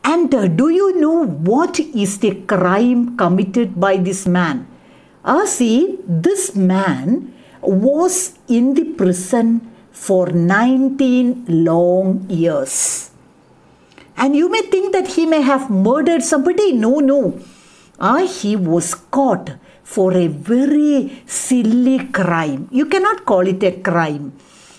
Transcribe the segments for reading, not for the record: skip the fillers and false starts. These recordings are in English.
And do you know what is the crime committed by this man? See, this man was in the prison for 19 long years. And you may think that he may have murdered somebody. No, no. He was caught for a very silly crime. You cannot call it a crime.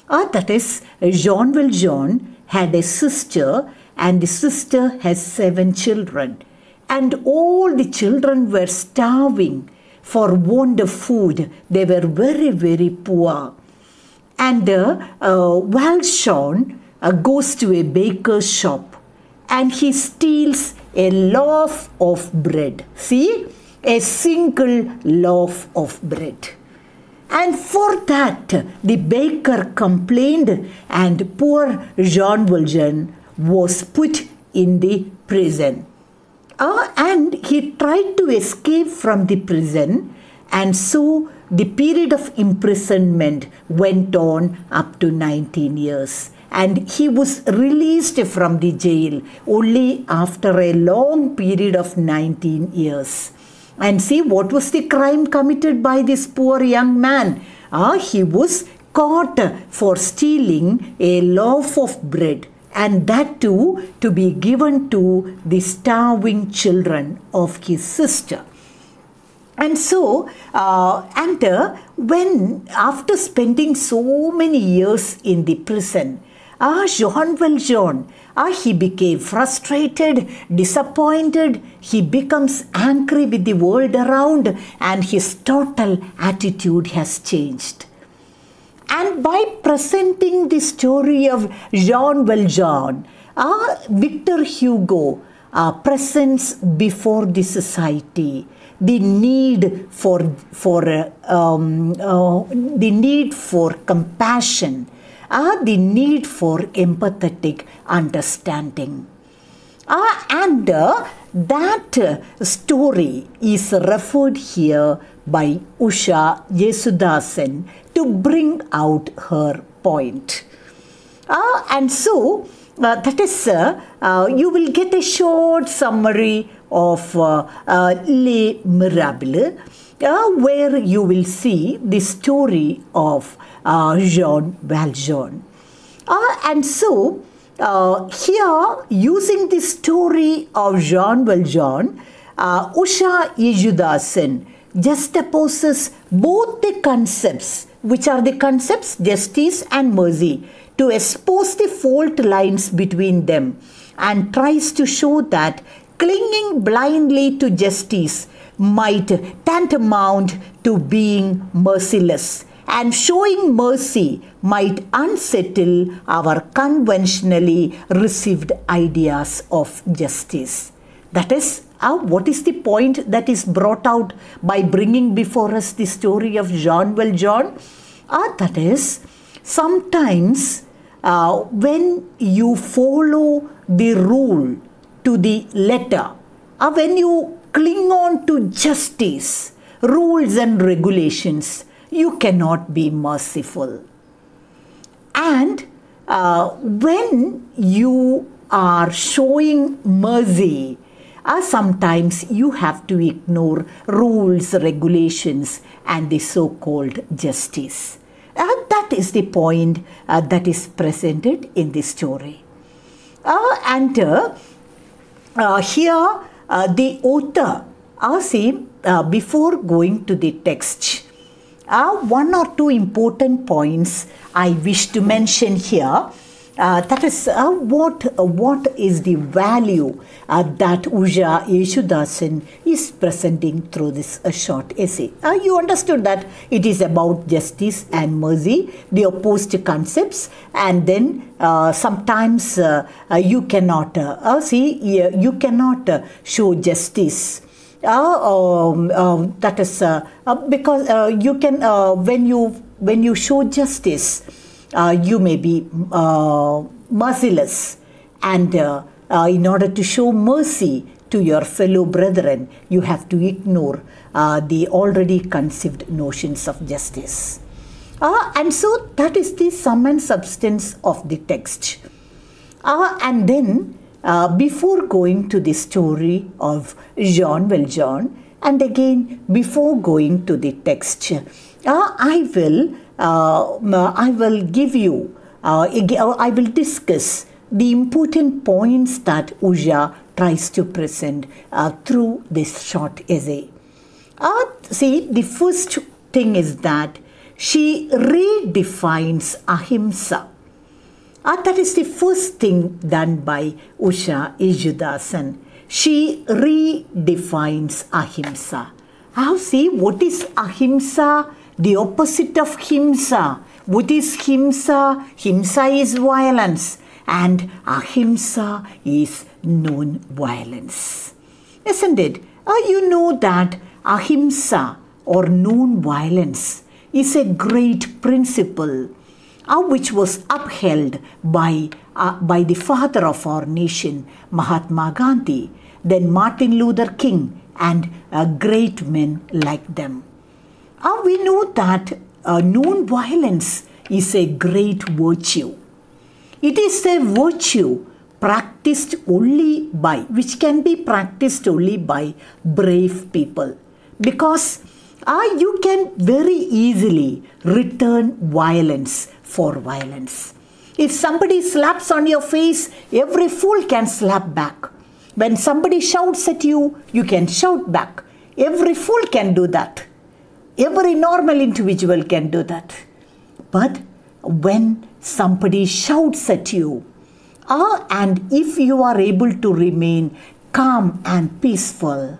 That is, Jean Valjean had a sister, and the sister has 7 children. And all the children were starving for want of food. They were very, very poor. And Valjean goes to a baker's shop and he steals a loaf of bread. See, a single loaf of bread. And for that, the baker complained, and poor Jean Valjean was put in the prison. And he tried to escape from the prison, and so the period of imprisonment went on up to 19 years. And he was released from the jail only after a long period of 19 years. And see, what was the crime committed by this poor young man? He was caught for stealing a loaf of bread, and that too to be given to the starving children of his sister. And so, when after spending so many years in the prison, Jean Valjean, he became frustrated, disappointed, he becomes angry with the world around, and his total attitude has changed. And by presenting the story of Jean Valjean, Victor Hugo presents before the society the need for compassion, the need for empathetic understanding. And that story is referred here by Usha Yesudasan to bring out her point. And so, that is, you will get a short summary of Les Miserables, where you will see the story of Jean Valjean. And so, here, using the story of Jean Valjean, Usha Yesudasan juxtaposes both the concepts, which are the concepts justice and mercy, to expose the fault lines between them, and tries to show that clinging blindly to justice might tantamount to being merciless, and showing mercy might unsettle our conventionally received ideas of justice. That is, what is the point that is brought out by bringing before us the story of Jean Valjean? That is, sometimes when you follow the rule to the letter, when you cling on to justice, rules and regulations, you cannot be merciful. And when you are showing mercy, sometimes you have to ignore rules, regulations, and the so-called justice. That is the point that is presented in the story. And here the author, before going to the text, one or two important points I wish to mention here. That is, what is the value that Usha Yesudasan is presenting through this short essay. You understood that it is about justice and mercy, the opposed concepts, and then sometimes you cannot you cannot show justice. That is because you can when you show justice, you may be merciless, and in order to show mercy to your fellow brethren, you have to ignore the already conceived notions of justice. And so that is the sum and substance of the text. And then before going to the story of Jean Valjean, and again before going to the text, I will discuss the important points that Usha tries to present through this short essay. See, the first thing is that she redefines ahimsa. That is the first thing done by Usha Ijedasan. She redefines ahimsa. See, what is ahimsa? The opposite of himsa. What is himsa? Himsa is violence, and ahimsa is non-violence. Isn't it? You know that ahimsa or non-violence is a great principle which was upheld by the father of our nation, Mahatma Gandhi, then Martin Luther King, and great men like them. We know that non-violence is a great virtue. It is a virtue which can be practiced only by brave people, because you can very easily return violence for violence. If somebody slaps on your face, every fool can slap back. When somebody shouts at you, you can shout back. Every fool can do that. Every normal individual can do that. But when somebody shouts at you, and if you are able to remain calm and peaceful,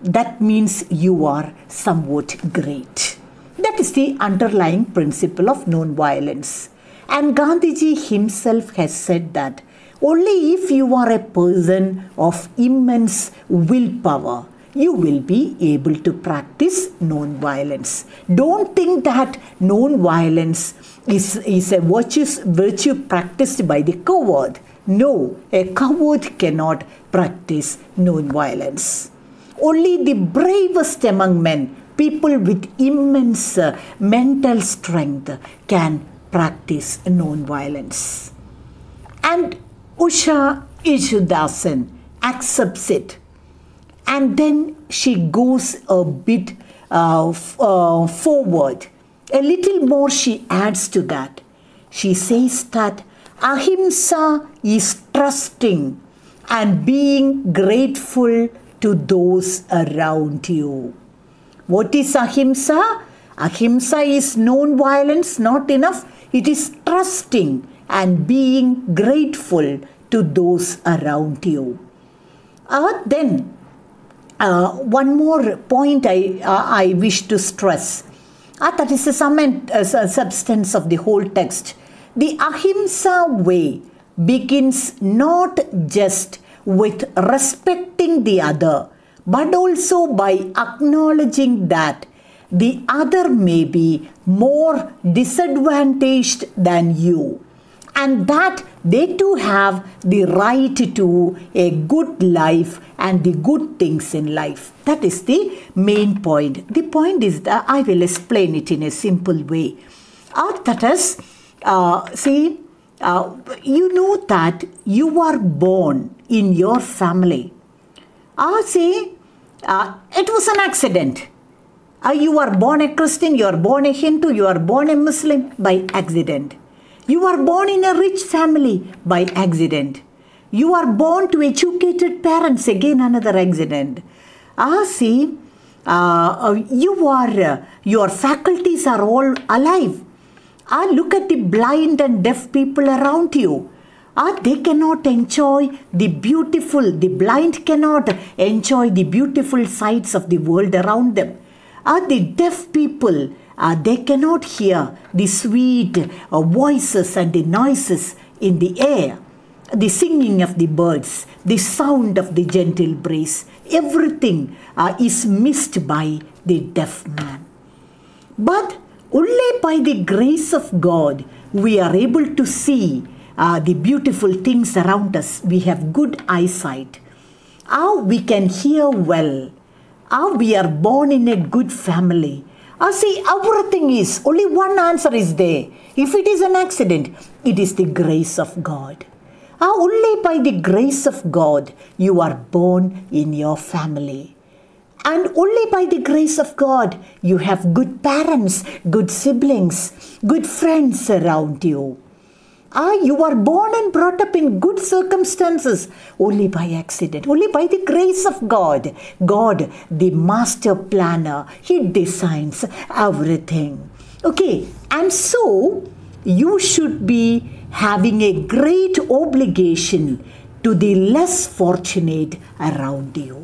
that means you are somewhat great. That is the underlying principle of non-violence. And Gandhiji himself has said that only if you are a person of immense willpower, you will be able to practice non-violence. Don't think that non-violence is a virtue practiced by the coward. No, a coward cannot practice non-violence. Only the bravest among men, people with immense mental strength, can practice non-violence. And Usha Ijedasan accepts it. And then she goes a bit forward. A little more she adds to that. She says that ahimsa is trusting and being grateful to those around you. What is ahimsa? Ahimsa is non-violence, not enough. It is trusting and being grateful to those around you. Then, one more point I wish to stress. That is the substance of the whole text. The ahimsa way begins not just with respecting the other, but also by acknowledging that the other may be more disadvantaged than you, and that they too have the right to a good life and the good things in life. That is the main point. The point is that I will explain it in a simple way. That is, you know that you are born in your family. It was an accident. You are born a Christian, you are born a Hindu, you are born a Muslim by accident. You are born in a rich family by accident. You are born to educated parents, again another accident. Your faculties are all alive. Look at the blind and deaf people around you. They cannot enjoy the blind cannot enjoy the beautiful sights of the world around them. The deaf people, they cannot hear the sweet voices and the noises in the air, the singing of the birds, the sound of the gentle breeze. Everything is missed by the deaf man. But only by the grace of God, we are able to see the beautiful things around us. We have good eyesight. We can hear well. We are born in a good family. Everything is, only one answer is there. If it is an accident, it is the grace of God. Only by the grace of God you are born in your family. And only by the grace of God you have good parents, good siblings, good friends around you. You are born and brought up in good circumstances only by accident, only by the grace of God. God, the master planner, He designs everything. Okay, and so you should be having a great obligation to the less fortunate around you.